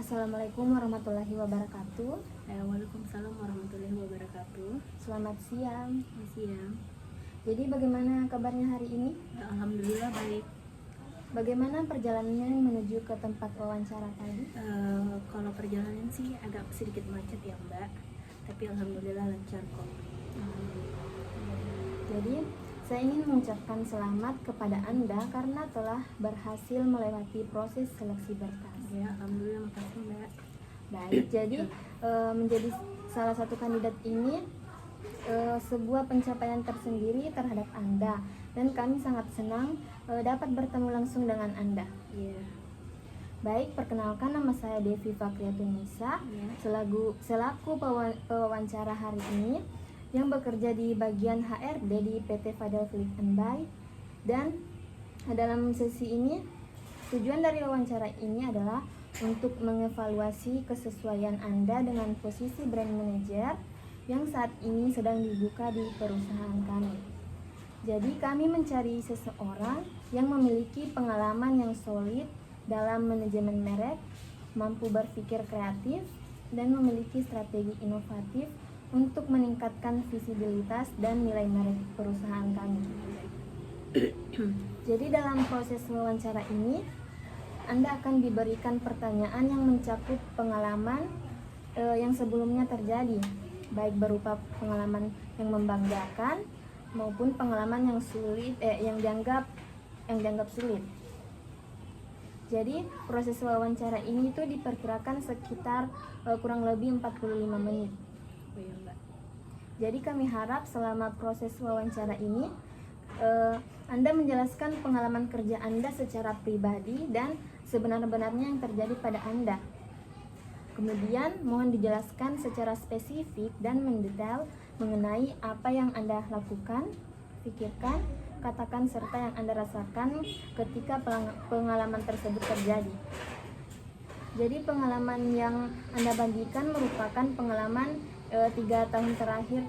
Assalamualaikum warahmatullahi wabarakatuh. Waalaikumsalam warahmatullahi wabarakatuh. Selamat siang. Siang. Jadi bagaimana kabarnya hari ini? Alhamdulillah baik. Bagaimana perjalanannya menuju ke tempat wawancara tadi? Kalau perjalanan sih agak sedikit macet ya Mbak, tapi alhamdulillah lancar kok. Jadi saya ingin mengucapkan selamat kepada Anda karena telah berhasil melewati proses seleksi berkas. Ya, alhamdulillah, makasih Mbak. Baik, jadi menjadi salah satu kandidat ini sebuah pencapaian tersendiri terhadap Anda, dan kami sangat senang dapat bertemu langsung dengan Anda. Iya. Baik, perkenalkan, nama saya Devi Fakriatunisa, Ya. selaku pewawancara hari ini yang bekerja di bagian HRD di PT Fadel Flick and Buy. Dan dalam sesi ini, tujuan dari wawancara ini adalah untuk mengevaluasi kesesuaian Anda dengan posisi brand manager yang saat ini sedang dibuka di perusahaan kami. Jadi kami mencari seseorang yang memiliki pengalaman yang solid dalam manajemen merek, mampu berpikir kreatif, dan memiliki strategi inovatif untuk meningkatkan visibilitas dan nilai merek perusahaan kami. Jadi dalam proses wawancara ini, Anda akan diberikan pertanyaan yang mencakup pengalaman yang sebelumnya terjadi, baik berupa pengalaman yang membanggakan maupun pengalaman yang sulit, yang dianggap sulit. Jadi proses wawancara ini tuh diperkirakan sekitar kurang lebih 45 menit. Oh ya Mbak. Jadi kami harap selama proses wawancara ini Anda menjelaskan pengalaman kerja Anda secara pribadi dan sebenar-benarnya yang terjadi pada Anda. Kemudian mohon dijelaskan secara spesifik dan mendetail mengenai apa yang Anda lakukan, pikirkan, katakan, serta yang Anda rasakan ketika pengalaman tersebut terjadi. Jadi pengalaman yang Anda bagikan merupakan pengalaman 3 tahun terakhir.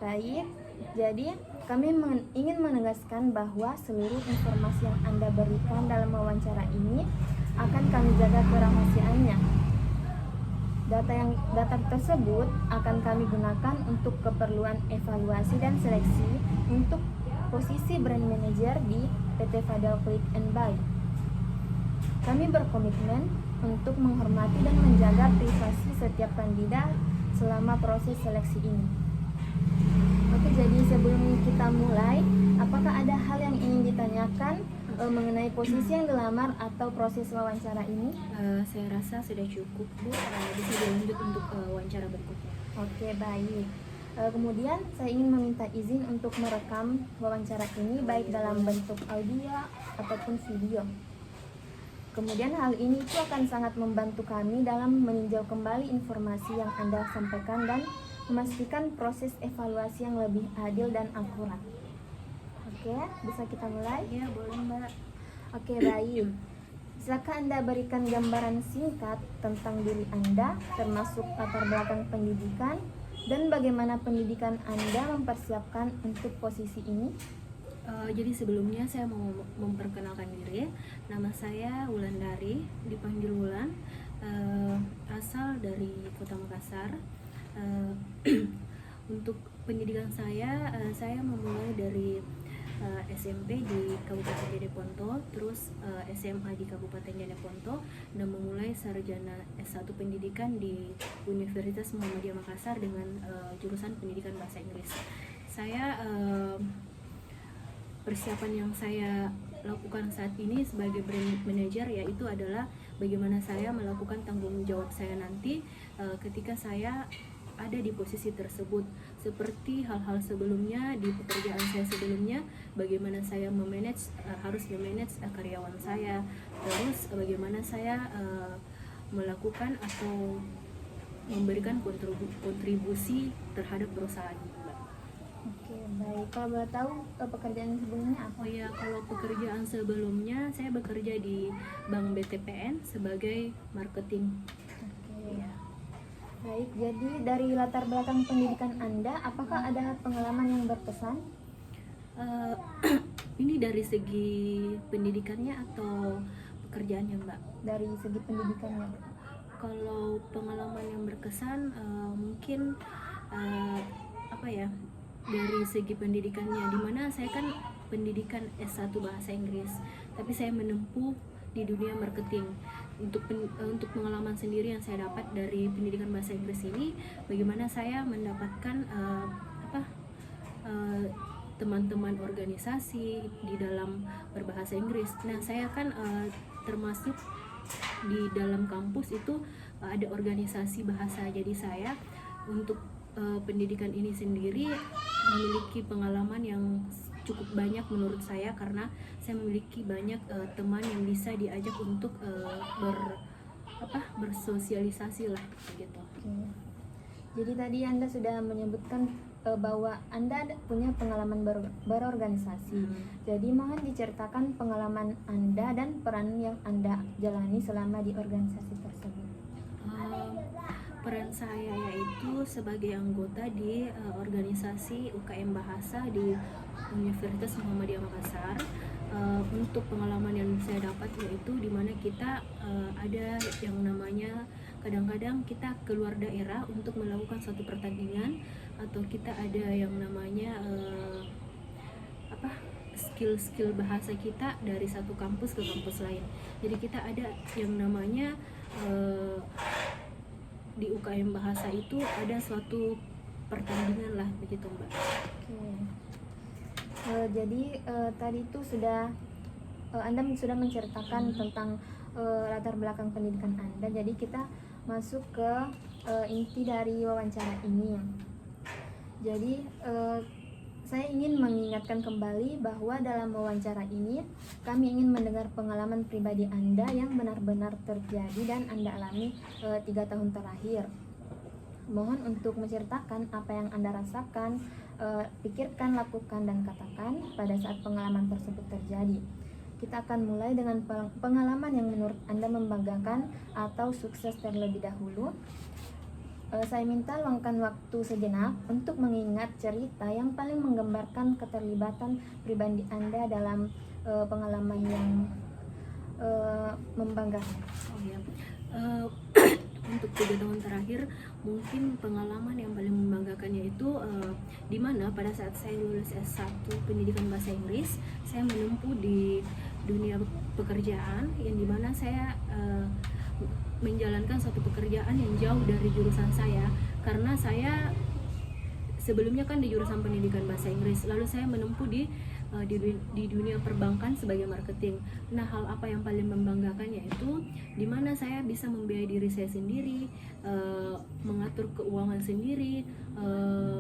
Baik, jadi kami ingin menegaskan bahwa seluruh informasi yang Anda berikan dalam wawancara ini akan kami jaga kerahasiaannya. Data tersebut akan kami gunakan untuk keperluan evaluasi dan seleksi untuk posisi brand manager di PT Fadel Flick and Buy. Kami berkomitmen untuk menghormati dan menjaga privasi setiap kandidat selama proses seleksi ini. Oke, jadi sebelum kita mulai, apakah ada hal yang ingin ditanyakan mengenai posisi yang dilamar atau proses wawancara ini? Saya rasa sudah cukup Bu, bisa dilanjut untuk wawancara berikutnya. Oke, baik. Kemudian saya ingin meminta izin untuk merekam wawancara ini baik dalam bentuk audio ataupun video. Kemudian hal ini itu akan sangat membantu kami dalam meninjau kembali informasi yang Anda sampaikan dan memastikan proses evaluasi yang lebih adil dan akurat. Oke, bisa kita mulai? Ya, boleh Mbak. Oke, baik. Silakan Anda berikan gambaran singkat tentang diri Anda, termasuk latar belakang pendidikan dan bagaimana pendidikan Anda mempersiapkan untuk posisi ini. Jadi sebelumnya saya mau memperkenalkan diri. Nama saya Wulandari, dipanggil Wulan, asal dari Kota Makassar. Untuk pendidikan saya memulai dari SMP di Kabupaten Jeneponto, terus SMA di Kabupaten Jeneponto, dan memulai sarjana S1 pendidikan di Universitas Muhammadiyah Makassar dengan jurusan pendidikan bahasa Inggris. Saya persiapan yang saya lakukan saat ini sebagai brand manager yaitu adalah bagaimana saya melakukan tanggung jawab saya nanti ketika saya ada di posisi tersebut, seperti hal-hal sebelumnya di pekerjaan saya sebelumnya, bagaimana saya harus memanage karyawan saya, terus bagaimana saya melakukan atau memberikan kontribusi terhadap perusahaan. Oke, baik. Kalau boleh tahu pekerjaan sebelumnya apa? Oh ya, kalau pekerjaan sebelumnya saya bekerja di Bank BTPN sebagai marketing. Oke. Ya. Baik, jadi dari latar belakang pendidikan Anda, apakah ada pengalaman yang berkesan? Ini dari segi pendidikannya atau pekerjaannya, Mbak. dari segi pendidikannya? Kalau pengalaman yang berkesan mungkin apa ya, dari segi pendidikannya, dimana saya kan pendidikan S1 bahasa Inggris, tapi saya menempuh di dunia marketing. Untuk pengalaman sendiri yang saya dapat dari pendidikan bahasa Inggris ini, bagaimana saya mendapatkan teman-teman organisasi di dalam berbahasa Inggris. Nah, saya kan termasuk di dalam kampus itu ada organisasi bahasa. Jadi saya untuk pendidikan ini sendiri memiliki pengalaman yang cukup banyak menurut saya, karena saya memiliki banyak teman yang bisa diajak untuk bersosialisasi lah gitu. Oke. Jadi tadi Anda sudah menyebutkan bahwa Anda punya pengalaman berorganisasi. Jadi mohon diceritakan pengalaman Anda dan peran yang Anda jalani selama di organisasi tersebut. Peran saya yaitu sebagai anggota di organisasi UKM Bahasa di Universitas Muhammadiyah Makassar. Untuk pengalaman yang saya dapat yaitu dimana kita ada yang namanya, kadang-kadang kita keluar daerah untuk melakukan suatu pertandingan, atau kita ada yang namanya skill bahasa kita dari satu kampus ke kampus lain. Jadi kita ada yang namanya di UKM Bahasa itu ada suatu pertandingan lah begitu, Mbak. Jadi tadi itu sudah Anda sudah menceritakan tentang latar belakang pendidikan Anda. Jadi kita masuk ke inti dari wawancara ini. Jadi saya ingin mengingatkan kembali bahwa dalam wawancara ini kami ingin mendengar pengalaman pribadi Anda yang benar-benar terjadi dan Anda alami 3 tahun terakhir. Mohon untuk menceritakan apa yang Anda rasakan, pikirkan, lakukan, dan katakan pada saat pengalaman tersebut terjadi. Kita akan mulai dengan pengalaman yang menurut Anda membanggakan atau sukses terlebih dahulu. Saya minta luangkan waktu sejenak untuk mengingat cerita yang paling menggambarkan keterlibatan pribadi Anda dalam pengalaman yang membanggakan. Untuk 3 tahun terakhir, mungkin pengalaman yang paling membanggakan yaitu di mana pada saat saya lulus S1 pendidikan bahasa Inggris, saya menempuh di dunia pekerjaan yang dimana saya menjalankan suatu pekerjaan yang jauh dari jurusan saya, karena saya sebelumnya kan di jurusan pendidikan bahasa Inggris, lalu saya menempuh di dunia perbankan sebagai marketing. Nah, hal apa yang paling membanggakan yaitu dimana saya bisa membiayai diri saya sendiri, mengatur keuangan sendiri,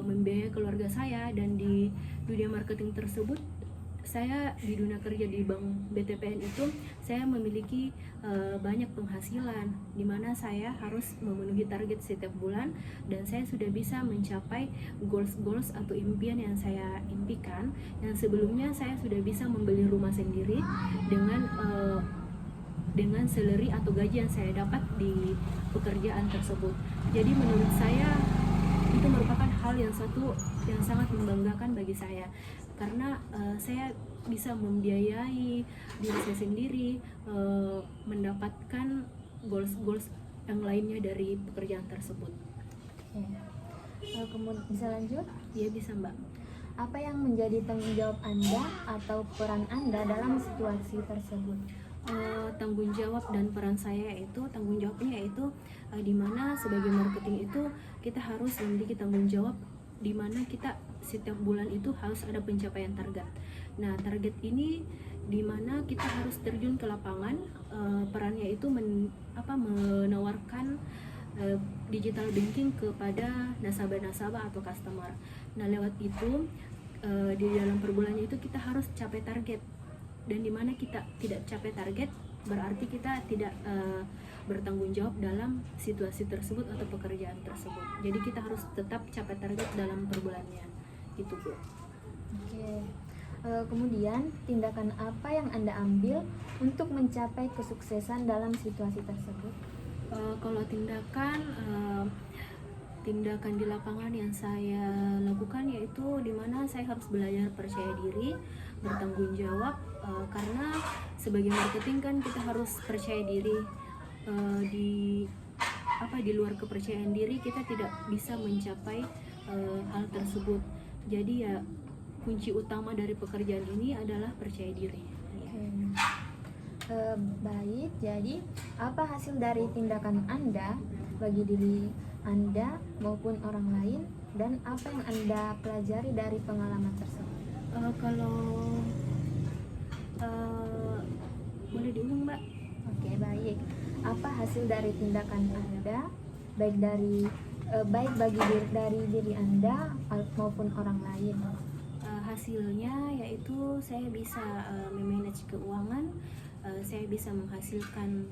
membiayai keluarga saya. Dan di dunia marketing tersebut, saya di dunia kerja di Bank BTPN itu saya memiliki banyak penghasilan, dimana saya harus memenuhi target setiap bulan, dan saya sudah bisa mencapai goals atau impian yang saya impikan. Yang sebelumnya saya sudah bisa membeli rumah sendiri dengan salary atau gaji yang saya dapat di pekerjaan tersebut. Jadi menurut saya itu merupakan hal yang sangat membanggakan bagi saya, karena saya bisa membiayai diri saya sendiri, mendapatkan goals yang lainnya dari pekerjaan tersebut. Kemudian bisa lanjut? Ya, bisa, Mbak. Apa yang menjadi tanggung jawab Anda atau peran Anda dalam situasi tersebut? Tanggung jawab dan peran saya itu, tanggung jawabnya yaitu dimana sebagai marketing itu kita harus memiliki tanggung jawab, dimana kita setiap bulan itu harus ada pencapaian target. Nah, target ini dimana kita harus terjun ke lapangan. Perannya itu menawarkan digital banking kepada nasabah-nasabah atau customer. Nah, lewat itu di dalam per bulannya itu kita harus capai target, dan dimana kita tidak capai target berarti kita tidak bertanggung jawab dalam situasi tersebut atau pekerjaan tersebut. Jadi kita harus tetap capai target dalam per bulannya, gitu, Bu. Oke. Kemudian tindakan apa yang Anda ambil untuk mencapai kesuksesan dalam situasi tersebut? Kalau tindakan di lapangan yang saya lakukan yaitu dimana saya harus belajar percaya diri, bertanggung jawab, karena sebagai marketing kan kita harus percaya diri. Di luar kepercayaan diri kita tidak bisa mencapai hal tersebut. Jadi ya kunci utama dari pekerjaan ini adalah percaya diri. Baik, jadi apa hasil dari tindakan Anda bagi diri Anda maupun orang lain, dan apa yang Anda pelajari dari pengalaman tersebut? Kalau boleh diulang, Mbak? Oke, baik. Apa hasil dari tindakan Anda baik dari diri Anda maupun orang lain? Hasilnya yaitu saya bisa memanage keuangan, saya bisa menghasilkan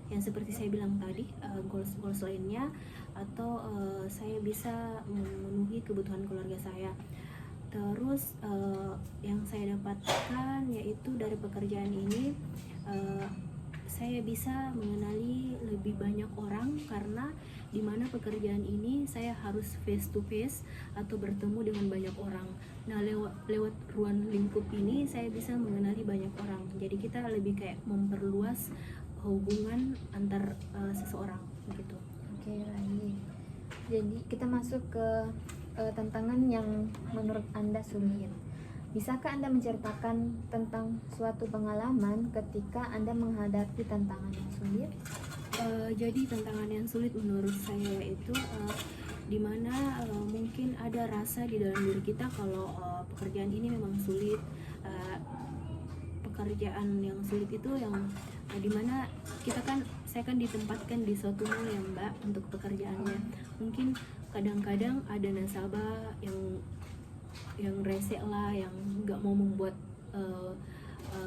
yang seperti saya bilang tadi, goals lainnya, atau saya bisa memenuhi kebutuhan keluarga saya. Terus yang saya dapatkan yaitu dari pekerjaan ini, saya bisa mengenali lebih banyak orang, karena di mana pekerjaan ini saya harus face to face atau bertemu dengan banyak orang. Nah, lewat ruang lingkup ini saya bisa mengenali banyak orang. Jadi kita lebih kayak memperluas hubungan antar seseorang gitu. Oke, baik. Jadi kita masuk ke tantangan yang menurut Anda sulit. Bisakah Anda menceritakan tentang suatu pengalaman ketika Anda menghadapi tantangan yang sulit? Jadi tantangan yang sulit menurut saya itu dimana mungkin ada rasa di dalam diri kita kalau pekerjaan ini memang sulit. Pekerjaan yang sulit itu yang dimana saya kan ditempatkan di suatu mall ya Mbak untuk pekerjaannya. Mungkin kadang-kadang ada nasabah yang resek lah, yang nggak mau membuat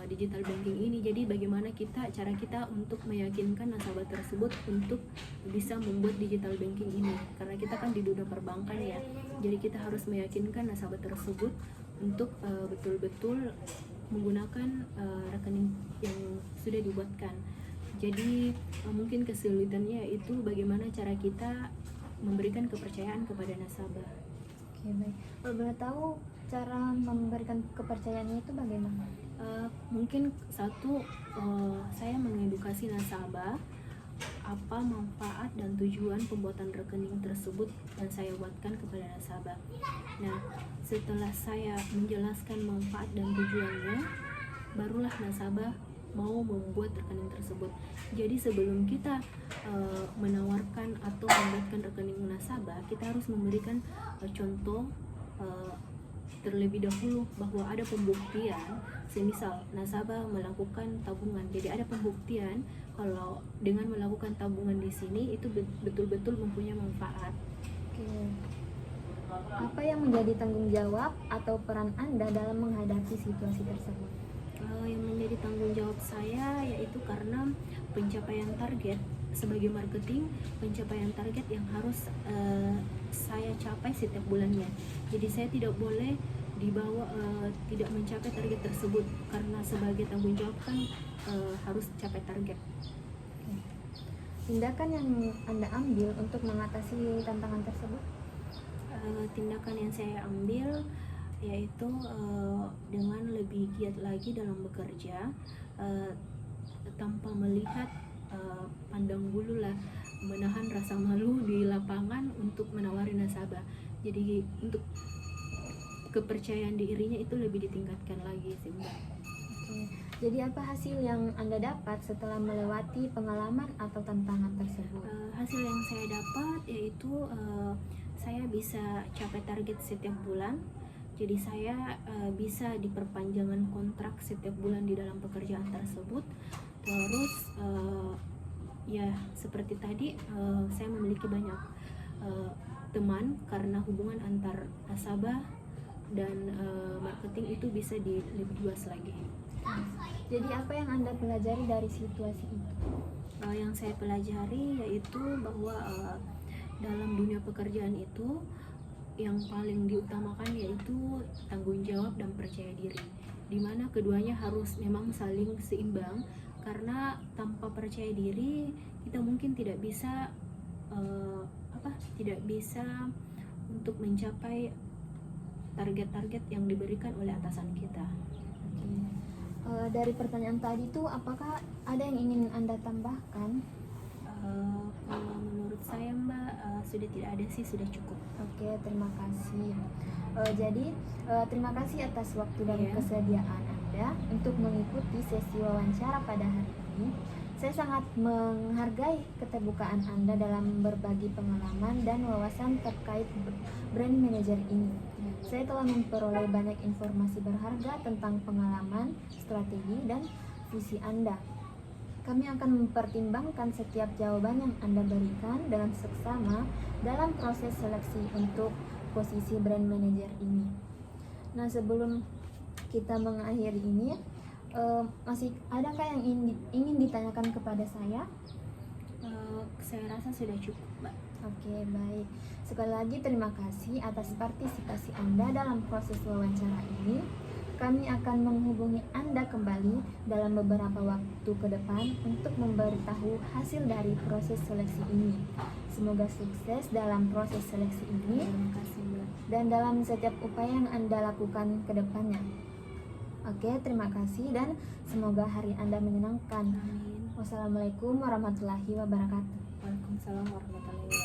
digital banking ini. Jadi bagaimana cara kita untuk meyakinkan nasabah tersebut untuk bisa membuat digital banking ini, karena kita kan di dunia perbankan ya, jadi kita harus meyakinkan nasabah tersebut untuk betul-betul menggunakan rekening yang sudah dibuatkan. Jadi mungkin kesulitannya itu bagaimana cara kita memberikan kepercayaan kepada nasabah. Oke, baik. Kalau boleh tahu cara memberikan kepercayaannya itu bagaimana? Mungkin satu, saya mengedukasi nasabah apa manfaat dan tujuan pembuatan rekening tersebut dan saya buatkan kepada nasabah. Nah, setelah saya menjelaskan manfaat dan tujuannya, barulah nasabah mau membuat rekening tersebut. Jadi sebelum kita menawarkan atau membuatkan rekening nasabah, kita harus memberikan contoh terlebih dahulu bahwa ada pembuktian. Semisal nasabah melakukan tabungan, jadi ada pembuktian kalau dengan melakukan tabungan di sini itu betul-betul mempunyai manfaat. Oke. Apa yang menjadi tanggung jawab atau peran Anda dalam menghadapi situasi tersebut? Yang menjadi tanggung jawab saya yaitu karena pencapaian target sebagai marketing, pencapaian target yang harus saya capai setiap bulannya. Jadi saya tidak boleh dibawa tidak mencapai target tersebut, karena sebagai tanggung jawab kan harus capai target. Tindakan yang Anda ambil untuk mengatasi tantangan tersebut? Tindakan yang saya ambil yaitu dengan lebih giat lagi dalam bekerja, tanpa melihat pandang bulu lah, menahan rasa malu di lapangan untuk menawari nasabah. Jadi untuk kepercayaan dirinya itu lebih ditingkatkan lagi sih Mbak. Oke. Jadi apa hasil yang Anda dapat setelah melewati pengalaman atau tantangan tersebut? Hasil yang saya dapat yaitu saya bisa capai target setiap bulan. Jadi saya bisa diperpanjangan kontrak setiap bulan di dalam pekerjaan tersebut. Terus ya seperti tadi, saya memiliki banyak teman, karena hubungan antar nasabah dan marketing itu bisa lebih luas lagi. Jadi apa yang Anda pelajari dari situasi itu? Yang saya pelajari yaitu bahwa dalam dunia pekerjaan itu yang paling diutamakan yaitu tanggung jawab dan percaya diri, dimana keduanya harus memang saling seimbang, karena tanpa percaya diri kita mungkin tidak bisa untuk mencapai target-target yang diberikan oleh atasan kita. Dari pertanyaan tadi tuh, apakah ada yang ingin Anda tambahkan? Kalau menurut saya Mbak, sudah tidak ada sih, sudah cukup. Oke, terima kasih. Terima kasih atas waktu dan Iya. kesediaan Anda untuk mengikuti sesi wawancara pada hari ini. Saya sangat menghargai keterbukaan Anda dalam berbagi pengalaman dan wawasan terkait brand manager ini. Saya telah memperoleh banyak informasi berharga tentang pengalaman, strategi, dan visi Anda. Kami akan mempertimbangkan setiap jawaban yang Anda berikan dengan seksama dalam proses seleksi untuk posisi brand manager ini. Nah, sebelum kita mengakhiri ini, masih adakah yang ingin ditanyakan kepada saya? Saya rasa sudah cukup Mbak. Oke, baik. Sekali lagi terima kasih atas partisipasi Anda dalam proses wawancara ini. Kami akan menghubungi Anda kembali dalam beberapa waktu ke depan untuk memberitahu hasil dari proses seleksi ini. Semoga sukses dalam proses seleksi ini Terima kasih Mbak. dan dalam setiap upaya yang Anda lakukan ke depannya. Oke, terima kasih dan semoga hari Anda menyenangkan. Amin. Wassalamualaikum warahmatullahi wabarakatuh. Waalaikumsalam warahmatullahi wabarakatuh.